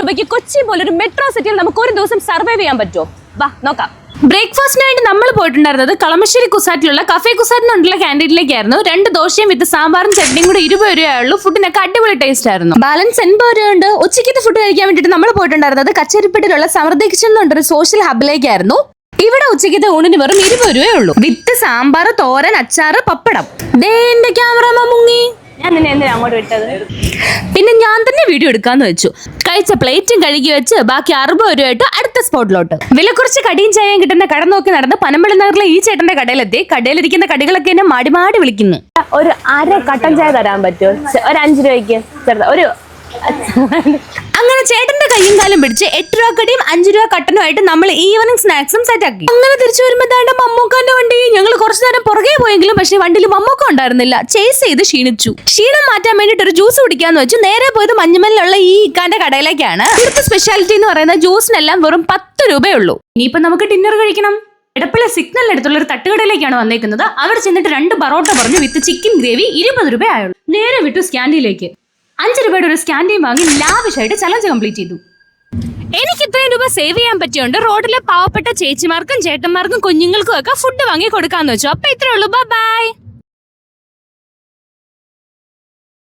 രൂപയ്ക്ക് കൊച്ചി പോലൊരു മെട്രോ സിറ്റിയിൽ നമുക്ക് ഒരു ദിവസം സർവൈവ് ചെയ്യാൻ പറ്റുമോ? വാ നോക്കാം. ബ്രേക്ക്ഫാസ്റ്റിന് വേണ്ടി നമ്മൾ പോയിട്ടുണ്ടായിരുന്നത് കളമശ്ശേരി കുസാറ്റിലുള്ള കഫേ കുസാറ്റ് എന്നുള്ള ക്യാൻറ്റീനിലേക്കായിരുന്നു. 2 ദോശയും വിത്ത് സാമ്പാറും ചട്നിയും കൂടി 20 രൂപയുള്ളൂ. ഫുഡിനൊക്കെ അടിപൊളി ടേസ്റ്റ് ആയിരുന്നു. ബാലൻസ് 80 രൂപയുണ്ട്. ഉച്ചയ്ക്കത്തെ ഫുഡ് കഴിക്കാൻ വേണ്ടിയിട്ട് നമ്മൾ പോയിട്ടുണ്ടായിരുന്നത് കച്ചേരിപ്പെട്ടിലുള്ള സമൃദ്ധി കിച്ചൺ എന്ന് പറഞ്ഞൊരു സോഷ്യൽ ഹബിലേക്കായിരുന്നു. ഇവിടെ ഉച്ചയ്ക്കത്തെ ഊണിന് വെറും 20 രൂപയേ ഉള്ളൂ. വിത്ത് സാമ്പാർ, തോരൻ, അച്ചാറ്, പപ്പടം. എന്റെ ക്യാമറ മുങ്ങി. ഞാൻ നിന്നെ എന്തിനാ അങ്ങോട്ട് വിട്ടത്? പിന്നെ ഞാൻ തന്നെ വീഡിയോ എടുക്കാന്ന് വെച്ചു. കഴിച്ച പ്ലേറ്റും കഴുകി വെച്ച് ബാക്കി 60 രൂപയായിട്ട് അടുത്ത സ്പോട്ടിലോട്ട്. വില കുറച്ച് കടിയും ചായയും കിട്ടുന്ന കട നോക്കി നടന്ന് പനമ്പള്ളി നഗറിലെ ഈ ചേട്ടന്റെ കടയിലെത്തി. കടയിലിരിക്കുന്ന കടികളൊക്കെ എന്നെ മാടി മാടി വിളിക്കുന്നു. ഒരു അര കട്ടൻ ചായ തരാൻ പറ്റുമോ? ഒരു 5 രൂപയ്ക്ക് ഒരു. അങ്ങനെ ചേട്ടന്റെ കയ്യും കാലും പിടിച്ച് 8 രൂപ കടിയും 5 രൂപ കട്ടനുമായിട്ട് നമ്മൾ ഈവനിങ് സ്നാക്സും സെറ്റാക്കി. അങ്ങനെ തിരിച്ചു വരുമ്പോ മമ്മൂക്കാന്റെ വണ്ടി. ഞങ്ങൾ കുറച്ചു നേരം പുറകെ പോയെങ്കിലും പക്ഷേ വണ്ടിയിൽ മമ്മൂക്ക ഉണ്ടായിരുന്നില്ല. ചേസ് ചെയ്ത് ക്ഷീണിച്ചു. ക്ഷീണം മാറ്റാൻ വേണ്ടിട്ട് ഒരു ജ്യൂസ് കുടിക്കാന്ന് വെച്ചു. നേരെ പോയത് മഞ്ഞുമലിലുള്ള ഈ ഇക്കാന്റെ കടയിലേക്കാണ്. ഇവിടുത്തെ സ്പെഷ്യാലിറ്റി എന്ന് പറയുന്നത് ജ്യൂസിനെല്ലാം വെറും 10 രൂപയുള്ളൂ. ഇനിയിപ്പോ നമുക്ക് ഡിന്നർ കഴിക്കണം. എടപ്പള്ളി സിഗ്നൽ അടുത്തുള്ള ഒരു തട്ടുകടയിലേക്കാണ് വന്നേക്കുന്നത്. അവിടെ ചെന്നിട്ട് 2 പൊറോട്ട പറഞ്ഞു വിത്ത് ചിക്കൻ ഗ്രേവി 20 രൂപ ആയുള്ളൂ. നേരെ വിട്ടു സ്കാൻഡിയിലേക്ക്. 5 രൂപയുടെ ഒരു സ്കാൻഡിയും വാങ്ങി ലാവിഷായിട്ട് ചലഞ്ച് കംപ്ലീറ്റ് ചെയ്തു. എനിക്ക് ഇത്രയും രൂപ സേവ് ചെയ്യാൻ പറ്റിയോണ്ട് റോഡിലെ പാവപ്പെട്ട ചേച്ചിമാർക്കും ചേട്ടന്മാർക്കും കുഞ്ഞുങ്ങൾക്കും ഒക്കെ ഫുഡ് വാങ്ങി കൊടുക്കാന്ന് വെച്ചു. അപ്പൊ ഇത്രേ ഉള്ളൂ. ബൈ.